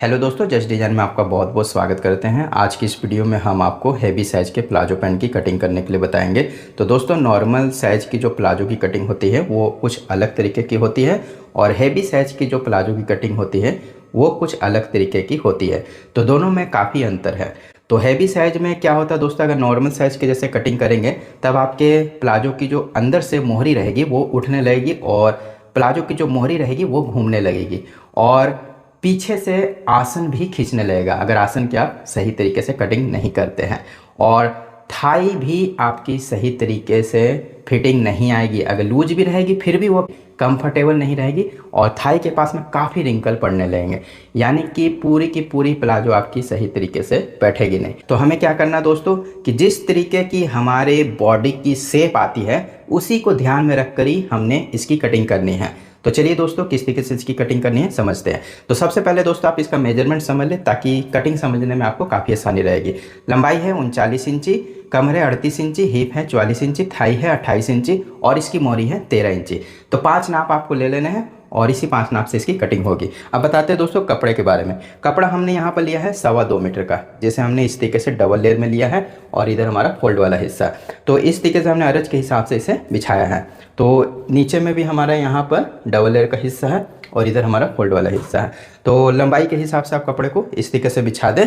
Hello दोस्तों, just design में आपका बहुत बहुत स्वागत करते हैं। आज की इस वीडियो में हम आपको हैवी साइज़ के प्लाजो पैंट की कटिंग करने के लिए बताएंगे। तो दोस्तों, नॉर्मल साइज़ की जो प्लाजो की कटिंग होती है वो कुछ अलग तरीके की होती है और हैवी साइज़ की जो प्लाजो की कटिंग होती है वो कुछ अलग तरीके की होती है। तो दोनों में काफ़ी अंतर है। तो हैवी साइज़ में क्या होता है दोस्तों, अगर नॉर्मल साइज़ के जैसे कटिंग करेंगे तब आपके प्लाजो की जो अंदर से मोहरी रहेगी वो उठने लगेगी और प्लाजो की जो मोहरी रहेगी वो घूमने लगेगी और पीछे से आसन भी खींचने लगेगा अगर आसन की आप सही तरीके से कटिंग नहीं करते हैं। और थाई भी आपकी सही तरीके से फिटिंग नहीं आएगी, अगर लूज भी रहेगी फिर भी वो कंफर्टेबल नहीं रहेगी और थाई के पास में काफ़ी रिंकल पड़ने लगेंगे, यानी कि पूरी की पूरी प्लाजो आपकी सही तरीके से बैठेगी नहीं। तो हमें क्या करना है दोस्तों कि जिस तरीके की हमारे बॉडी की शेप आती है उसी को ध्यान में रख कर ही हमने इसकी कटिंग करनी है। तो चलिए दोस्तों, किस तरीके से इसकी कटिंग करनी है समझते हैं। तो सबसे पहले दोस्तों आप इसका मेजरमेंट समझ लें ताकि कटिंग समझने में आपको काफ़ी आसानी रहेगी। लंबाई है 39 इंची, कमर है 38 इंची, हिप है 44 इंची, थाई है 28 इंची और इसकी मोरी है 13 इंची। तो 5 नाप आपको ले लेने हैं और इसी 5 नाप से इसकी कटिंग होगी। अब बताते हैं दोस्तों कपड़े के बारे में। कपड़ा हमने यहाँ पर लिया है 2.25 मीटर का, जैसे हमने इस तरीके से डबल लेयर में लिया है और इधर हमारा फोल्ड वाला हिस्सा। तो इस तरीके से हमने अरज के हिसाब से इसे बिछाया है। तो नीचे में भी हमारा यहाँ पर डबल लेयर का हिस्सा है और इधर हमारा फोल्ड वाला हिस्सा है। तो लंबाई के हिसाब से आप कपड़े को इस तरीके से बिछा दें।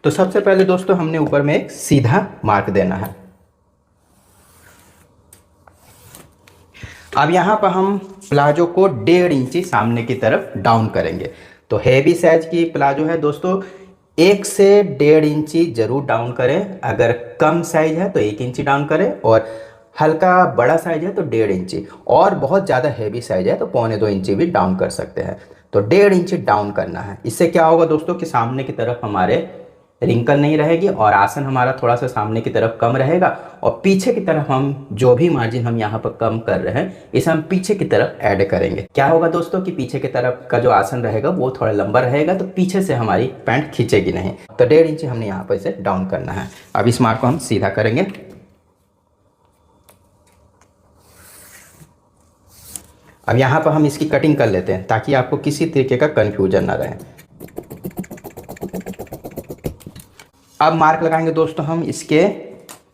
तो सबसे पहले दोस्तों हमने ऊपर में एक सीधा मार्क देना है। अब यहाँ पर हम प्लाजो को 1.5 इंची सामने की तरफ डाउन करेंगे। तो हैवी साइज की प्लाजो है दोस्तों, 1 से 1.5 इंची जरूर डाउन करें। अगर कम साइज है तो 1 इंची डाउन करें और हल्का बड़ा साइज है तो 1.5 इंची और बहुत ज़्यादा हैवी साइज है तो 1.25-2 इंची भी डाउन कर सकते हैं। तो 1.5 इंची डाउन करना है। इससे क्या होगा दोस्तों कि सामने की तरफ हमारे रिंकल नहीं रहेगी और आसन हमारा थोड़ा सा सामने की तरफ कम रहेगा और पीछे की तरफ हम जो भी मार्जिन हम यहाँ पर कम कर रहे हैं इसे हम पीछे की तरफ ऐड करेंगे। क्या होगा दोस्तों कि पीछे की तरफ का जो आसन रहेगा वो थोड़ा लंबा रहेगा तो पीछे से हमारी पैंट खींचेगी नहीं। तो 1.5 इंची हमने यहाँ पर इसे डाउन करना है। अब इस मार्क को हम सीधा करेंगे। अब यहाँ पर हम इसकी कटिंग कर लेते हैं ताकि आपको किसी तरीके का कन्फ्यूजन ना रहे। अब मार्क लगाएंगे दोस्तों हम इसके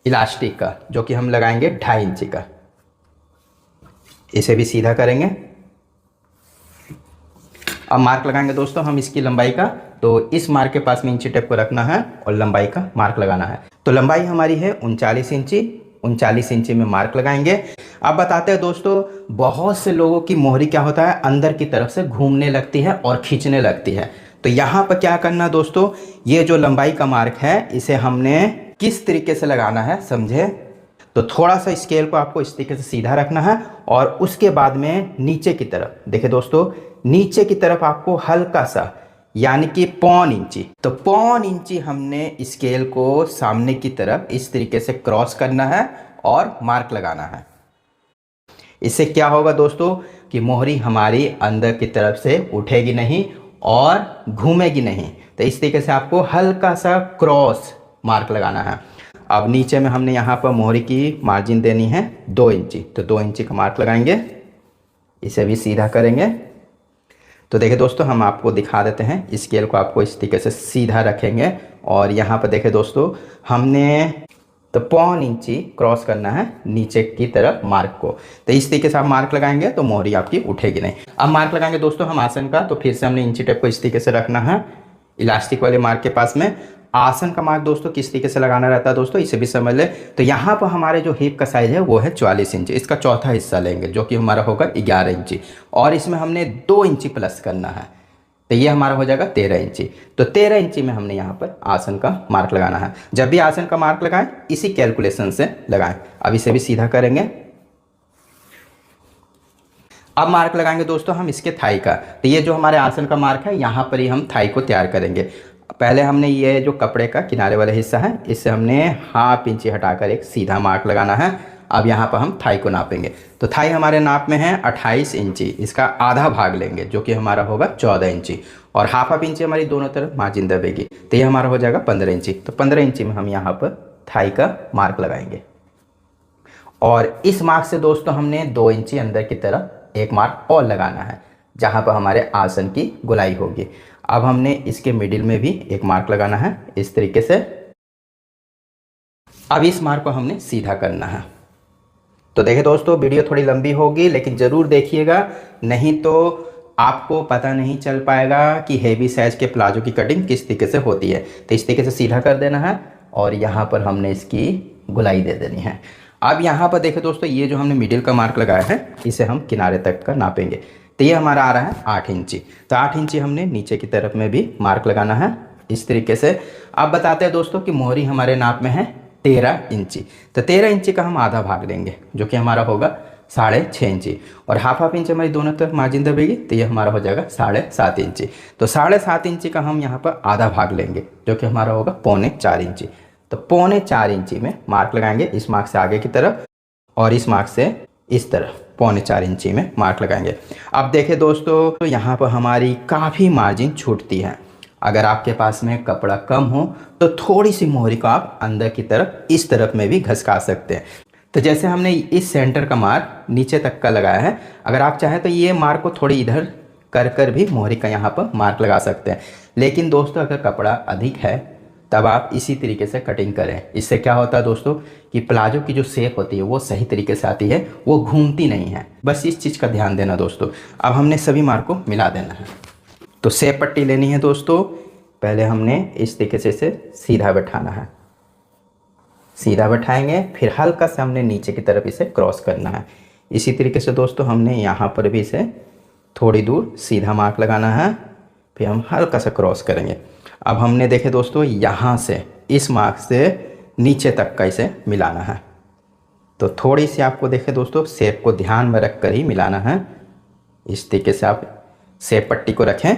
इलास्टिक का, जो कि हम लगाएंगे 2.5 इंची का। इसे भी सीधा करेंगे। अब मार्क लगाएंगे दोस्तों हम इसकी लंबाई का। तो इस मार्क के पास में इंची टेप को रखना है और लंबाई का मार्क लगाना है। तो लंबाई हमारी है 39 इंची, 39 इंची में मार्क लगाएंगे। अब बताते हैं दोस्तों, बहुत से लोगों की मोहरी क्या होता है अंदर की तरफ से घूमने लगती है और खींचने लगती है। तो यहाँ पर क्या करना दोस्तों, ये जो लंबाई का मार्क है इसे हमने किस तरीके से लगाना है समझे। तो थोड़ा सा स्केल को आपको इस तरीके से सीधा रखना है और उसके बाद में नीचे की तरफ देखिए दोस्तों, नीचे की तरफ आपको हल्का सा यानी कि 0.25 इंची, तो 0.25 इंची हमने स्केल को सामने की तरफ इस तरीके से क्रॉस करना है और मार्क लगाना है। इससे क्या होगा दोस्तों कि मोहरी हमारी अंदर की तरफ से उठेगी नहीं और घूमेगी नहीं। तो इस तरीके से आपको हल्का सा क्रॉस मार्क लगाना है। अब नीचे में हमने यहाँ पर मोहरी की मार्जिन देनी है 2 इंची, तो 2 इंची का मार्क लगाएंगे। इसे भी सीधा करेंगे। तो देखिए दोस्तों, हम आपको दिखा देते हैं। स्केल को आपको इस तरीके से सीधा रखेंगे और यहाँ पर देखिए दोस्तों, हमने तो 0.25 इंची क्रॉस करना है नीचे की तरफ मार्क को। तो इस तरीके से आप मार्क लगाएंगे तो मोहरी आपकी उठेगी नहीं। अब मार्क लगाएंगे दोस्तों हम आसन का। तो फिर से हमने इंची टेप को इस तरीके से रखना है इलास्टिक वाले मार्क के पास में। आसन का मार्क दोस्तों किस तरीके से लगाना रहता है दोस्तों, इसे भी समझ ले। तो यहाँ पर हमारे जो हिप का साइज है वो है 44 इंची। इसका चौथा हिस्सा लेंगे जो कि हमारा होगा 11 इंची और इसमें हमने 2 इंची प्लस करना है। तो ये हमारा हो जाएगा 13 इंची। तो 13 इंची में हमने यहाँ पर आसन का मार्क लगाना है। जब भी आसन का मार्क लगाएं इसी कैलकुलेशन से लगाएं। अब इसे भी सीधा करेंगे। अब मार्क लगाएंगे दोस्तों हम इसके थाई का। तो ये जो हमारे आसन का मार्क है यहाँ पर ही हम थाई को तैयार करेंगे। पहले हमने ये जो कपड़े का किनारे वाला हिस्सा है इससे हमने 1/2 इंची हटाकर एक सीधा मार्क लगाना है। अब यहाँ पर हम थाई को नापेंगे। तो थाई हमारे नाप में है 28 इंची। इसका आधा भाग लेंगे जो कि हमारा होगा 14 इंची और 1/2 इंची हमारी दोनों तरफ मार्जिन दबेगी। तो ये हमारा हो जाएगा 15 इंची। तो 15 इंची में हम यहाँ पर थाई का मार्क लगाएंगे और इस मार्क से दोस्तों हमने 2 इंची अंदर की तरफ एक मार्क और लगाना है जहाँ पर हमारे आसन की गोलाई होगी। अब हमने इसके मिडिल में भी एक मार्क लगाना है इस तरीके से। अब इस मार्क को हमने सीधा करना है। तो देखिए दोस्तों, वीडियो थोड़ी लंबी होगी लेकिन ज़रूर देखिएगा, नहीं तो आपको पता नहीं चल पाएगा कि हेवी साइज के प्लाजो की कटिंग किस तरीके से होती है। तो इस तरीके से सीधा कर देना है और यहाँ पर हमने इसकी गुलाई दे देनी है। अब यहाँ पर देखिए दोस्तों, ये जो हमने मिडिल का मार्क लगाया है इसे हम किनारे तक का नापेंगे। तो ये हमारा आ रहा है 8 इंची। तो 8 इंची हमने नीचे की तरफ में भी मार्क लगाना है इस तरीके से। अब बताते हैं दोस्तों कि मोहरी हमारे नाप में है 13 इंची। तो 13 इंची का हम आधा भाग लेंगे जो कि हमारा होगा 6.5 इंची, और हाफ इंच हमारी दोनों तरफ मार्जिन दबेगी तो ये हमारा हो जाएगा 7.5 इंची। तो 7.5 इंची का हम यहाँ पर आधा भाग लेंगे जो कि हमारा होगा 3.25 इंची। तो 3.25 इंची में मार्क लगाएंगे, इस मार्क से आगे की तरफ और इस मार्क से इस तरफ 3.25 इंची में मार्क लगाएंगे। अब देखें दोस्तों, तो यहाँ पर हमारी काफ़ी मार्जिन छूटती है। अगर आपके पास में कपड़ा कम हो तो थोड़ी सी मोहरी को आप अंदर की तरफ इस तरफ में भी घसका सकते हैं। तो जैसे हमने इस सेंटर का मार्क नीचे तक का लगाया है, अगर आप चाहें तो ये मार्क को थोड़ी इधर कर भी मोहरी का यहाँ पर मार्क लगा सकते हैं। लेकिन दोस्तों, अगर कपड़ा अधिक है तब आप इसी तरीके से कटिंग करें। इससे क्या होता है दोस्तों कि प्लाजो की जो शेप होती है वो सही तरीके से आती है, वो घूमती नहीं है। बस इस चीज़ का ध्यान देना दोस्तों। अब हमने सभी मार्क को मिला देना है। तो शेप पट्टी लेनी है दोस्तों। पहले हमने इस तरीके से इसे सीधा बैठाना है, सीधा बैठाएंगे, फिर हल्का सा हमने नीचे की तरफ इसे क्रॉस करना है। इसी तरीके से दोस्तों हमने यहाँ पर भी इसे थोड़ी दूर सीधा मार्क लगाना है, फिर हम हल्का सा क्रॉस करेंगे। अब हमने देखे दोस्तों, यहाँ से इस मार्क से नीचे तक का इसे मिलाना है। तो थोड़ी सी आपको देखे दोस्तों शेप को ध्यान में रख कर ही मिलाना है। इस तरीके से आप शेप पट्टी को रखें,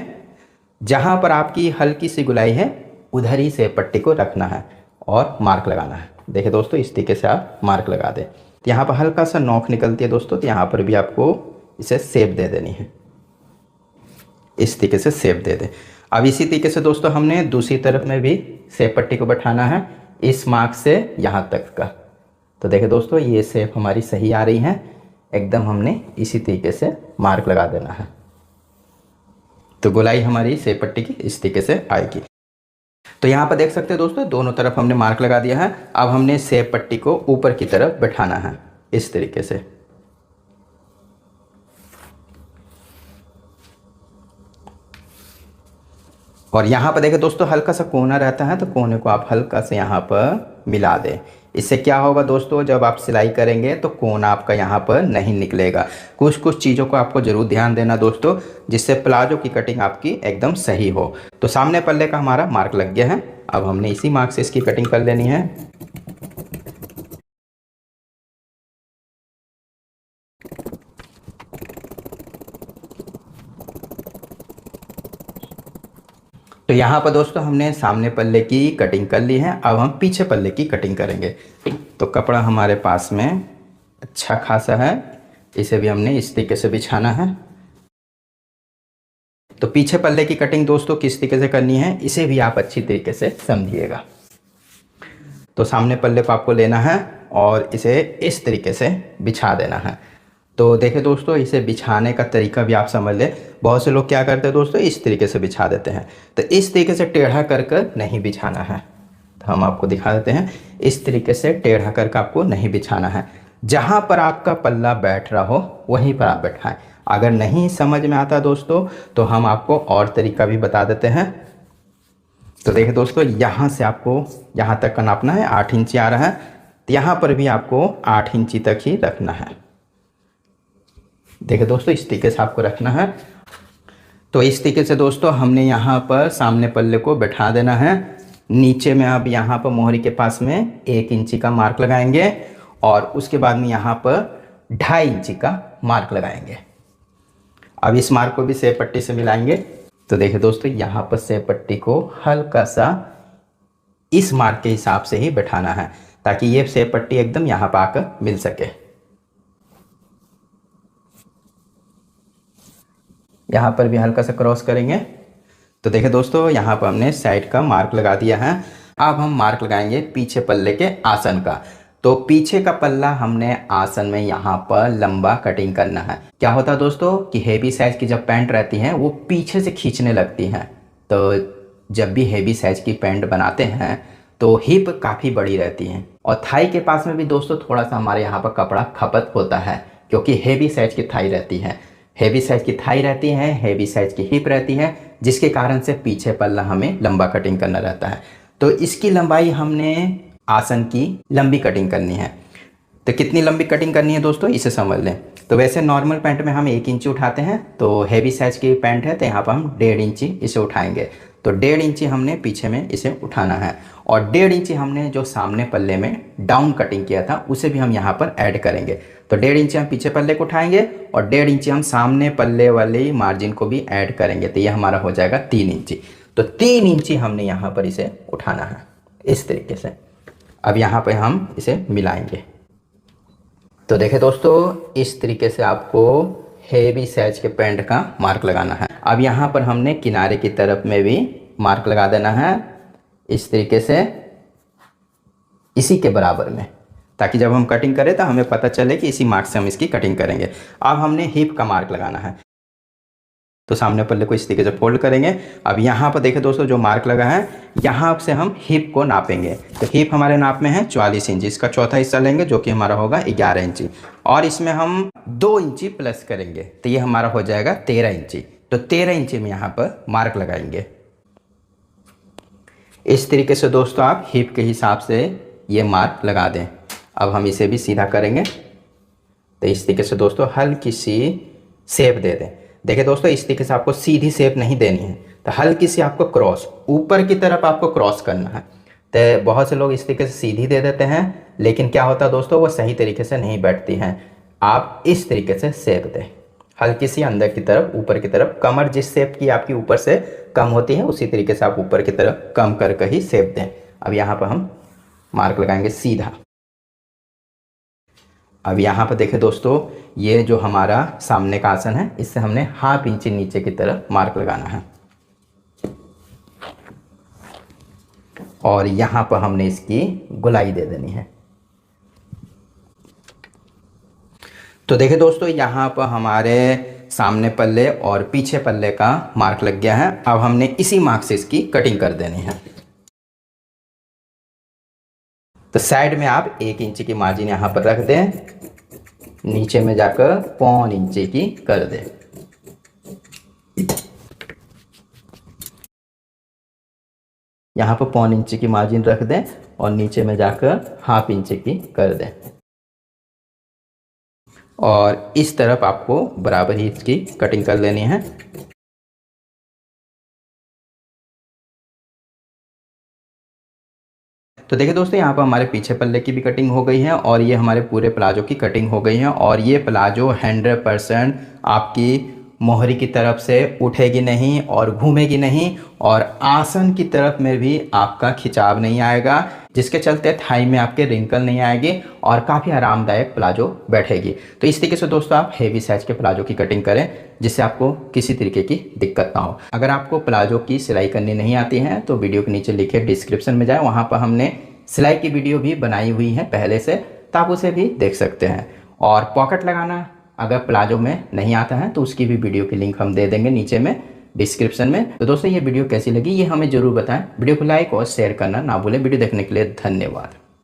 जहाँ पर आपकी हल्की सी गुलाई है उधर ही शेप पट्टी को रखना है और मार्क लगाना है। देखिए दोस्तों, इस तरीके से आप मार्क लगा दें। तो यहाँ पर हल्का सा नोक निकलती है दोस्तों, तो यहाँ पर भी आपको इसे शेप दे देनी है, इस तरीके से शेप दे दें। अब इसी तरीके से दोस्तों हमने दूसरी तरफ में भी शेप पट्टी को बैठाना है इस मार्क से यहाँ तक का। तो देखिए दोस्तों, ये शेप हमारी सही आ रही है एकदम। हमने इसी तरीके से मार्क लगा देना है। तो गोलाई हमारी शेप पट्टी की इस तरीके से आएगी। तो यहाँ पर देख सकते हैं दोस्तों, दोनों तरफ हमने मार्क लगा दिया है। अब हमने शेप पट्टी को ऊपर की तरफ बैठाना है इस तरीके से। और यहाँ पर देखें दोस्तों, हल्का सा कोना रहता है तो कोने को आप हल्का से यहाँ पर मिला दें। इससे क्या होगा दोस्तों, जब आप सिलाई करेंगे तो कोना आपका यहाँ पर नहीं निकलेगा। कुछ कुछ चीज़ों को आपको ज़रूर ध्यान देना दोस्तों, जिससे प्लाजो की कटिंग आपकी एकदम सही हो। तो सामने पल्ले का हमारा मार्क लग गया है। अब हमने इसी मार्क से इसकी कटिंग कर लेनी है। तो यहाँ पर दोस्तों हमने सामने पल्ले की कटिंग कर ली है। अब हम पीछे पल्ले की कटिंग करेंगे। तो कपड़ा हमारे पास में अच्छा खासा है, इसे भी हमने इस तरीके से बिछाना है। तो पीछे पल्ले की कटिंग दोस्तों किस तरीके से करनी है इसे भी आप अच्छी तरीके से समझिएगा। तो सामने पल्ले को आपको लेना है और इसे इस तरीके से बिछा देना है। तो देखिए दोस्तों, इसे बिछाने का तरीका भी आप समझ लें। बहुत से लोग क्या करते हैं दोस्तों, इस तरीके से बिछा देते हैं। तो इस तरीके से टेढ़ा कर नहीं बिछाना है। तो हम आपको दिखा देते हैं, इस तरीके से टेढ़ा करके आपको नहीं बिछाना है। जहाँ पर आपका पल्ला बैठ रहा हो वहीं पर आप बैठाएं। अगर नहीं समझ में आता दोस्तों तो हम आपको और तरीका भी बता देते हैं। तो देखिए दोस्तों, यहाँ से आपको यहाँ तक का नापना है, 8 इंची आ रहा है। तो यहाँ पर भी आपको 8 इंची तक ही रखना है। देखिए दोस्तों, इस तरीके से आपको रखना है। तो इस तरीके से दोस्तों हमने यहाँ पर सामने पल्ले को बैठा देना है। नीचे में अब यहाँ पर मोहरी के पास में 1 इंची का मार्क लगाएंगे और उसके बाद में यहाँ पर 2.5 इंची का मार्क लगाएंगे। अब इस मार्क को भी शेप पट्टी से मिलाएंगे। तो देखिए दोस्तों, यहाँ पर शेप पट्टी को हल्का सा इस मार्क के हिसाब से ही बैठाना है ताकि ये शेप पट्टी एकदम यहाँ पर आकर मिल सके। यहाँ पर भी हल्का सा क्रॉस करेंगे। तो देखिए दोस्तों, यहाँ पर हमने साइड का मार्क लगा दिया है। अब हम मार्क लगाएंगे पीछे पल्ले के आसन का। तो पीछे का पल्ला हमने आसन में यहाँ पर लंबा कटिंग करना है। क्या होता है दोस्तों कि हेवी साइज की जब पैंट रहती है वो पीछे से खींचने लगती हैं, तो जब भी हेवी साइज की पैंट बनाते हैं तो हिप काफ़ी बड़ी रहती है और थाई के पास में भी दोस्तों थोड़ा सा हमारे यहाँ पर कपड़ा खपत होता है, क्योंकि हेवी साइज की थाई रहती है, हेवी साइज की थाई रहती है, हेवी साइज की हिप रहती है, जिसके कारण से पीछे पल्ला हमें लंबा कटिंग करना रहता है। तो इसकी लंबाई हमने आसन की लंबी कटिंग करनी है। तो कितनी लंबी कटिंग करनी है दोस्तों, इसे समझ लें। तो वैसे नॉर्मल पैंट में हम 1 इंची उठाते हैं, तो हैवी साइज की पैंट है तो यहाँ पर हम 1.5 इंची इसे उठाएंगे। तो 1.5 इंची हमने पीछे में इसे उठाना है और 1.5 इंची हमने जो सामने पल्ले में डाउन कटिंग किया था उसे भी हम यहाँ पर ऐड करेंगे। तो 1.5 इंची हम पीछे पल्ले को उठाएंगे और 1.5 इंची हम सामने पल्ले वाले मार्जिन को भी ऐड करेंगे। तो ये हमारा हो जाएगा 3 इंची। तो 3 इंची हमने यहाँ पर इसे उठाना है इस तरीके से। अब यहाँ पर हम इसे मिलाएंगे। तो देखिए दोस्तों, इस तरीके से आपको हेवी साइज के पैंट का मार्क लगाना है। अब यहाँ पर हमने किनारे की तरफ में भी मार्क लगा देना है इस तरीके से, इसी के बराबर में, ताकि जब हम कटिंग करें तो हमें पता चले कि इसी मार्क से हम इसकी कटिंग करेंगे। अब हमने हिप का मार्क लगाना है, तो सामने पल्ले को इस तरीके से फोल्ड करेंगे। अब यहाँ पर देखिए दोस्तों, जो मार्क लगा है यहाँ से हम हिप को नापेंगे। तो हिप हमारे नाप में है 44 इंची, इसका चौथा हिस्सा लेंगे जो कि हमारा होगा 11 इंची और इसमें हम 2 इंची प्लस करेंगे, तो ये हमारा हो जाएगा 13 इंची। तो 13 इंची में यहाँ पर मार्क लगाएंगे। इस तरीके से दोस्तों आप हिप के हिसाब से ये मार्क लगा दें। अब हम इसे भी सीधा करेंगे, तो इस तरीके से दोस्तों हल्की सी शेप दे दें। देखिए दोस्तों, इस तरीके से आपको सीधी शेप नहीं देनी है, तो हल्की सी आपको क्रॉस ऊपर की तरफ आपको क्रॉस करना है। तो बहुत से लोग इस तरीके से सीधी दे देते हैं, लेकिन क्या होता है दोस्तों, वो सही तरीके से नहीं बैठती हैं। आप इस तरीके से शेप दें, हल्की सी अंदर की तरफ, ऊपर की तरफ। कमर जिस शेप की आपकी ऊपर से कम होती है उसी तरीके से आप ऊपर की तरफ कम करके ही शेप दें। अब यहाँ पर हम मार्क लगाएंगे सीधा। अब यहाँ पर देखें दोस्तों, ये जो हमारा सामने का आसन है इससे हमने 1/2 इंची नीचे की तरफ मार्क लगाना है और यहाँ पर हमने इसकी गोलाई दे देनी है। तो देखिए दोस्तों, यहाँ पर हमारे सामने पल्ले और पीछे पल्ले का मार्क लग गया है। अब हमने इसी मार्क से इसकी कटिंग कर देनी है। तो साइड में आप 1 इंची की मार्जिन यहाँ पर रख दें, नीचे में जाकर 1.25 इंची की कर दें। यहाँ पर 1.25 इंची की मार्जिन रख दें और नीचे में जाकर 1/2 इंची की कर दें और इस तरफ आपको बराबर ही इसकी कटिंग कर लेनी है। तो देखिए दोस्तों, यहाँ पर हमारे पीछे पल्ले की भी कटिंग हो गई है और ये हमारे पूरे प्लाजो की कटिंग हो गई है और ये प्लाजो 100% आपकी मोहरी की तरफ से उठेगी नहीं और घूमेगी नहीं और आसन की तरफ में भी आपका खिंचाव नहीं आएगा, जिसके चलते थाई में आपके रिंकल नहीं आएगी और काफ़ी आरामदायक प्लाजो बैठेगी। तो इस तरीके से दोस्तों आप हेवी साइज के प्लाजो की कटिंग करें, जिससे आपको किसी तरीके की दिक्कत ना हो। अगर आपको प्लाजो की सिलाई करनी नहीं आती है तो वीडियो के नीचे लिखे डिस्क्रिप्शन में जाए, वहाँ पर हमने सिलाई की वीडियो भी बनाई हुई है पहले से, तो आप उसे भी देख सकते हैं। और पॉकेट लगाना अगर प्लाजो में नहीं आता है तो उसकी भी वीडियो की लिंक हम दे देंगे नीचे में डिस्क्रिप्शन में। तो दोस्तों, ये वीडियो कैसी लगी ये हमें ज़रूर बताएं। वीडियो को लाइक और शेयर करना ना भूलें। वीडियो देखने के लिए धन्यवाद।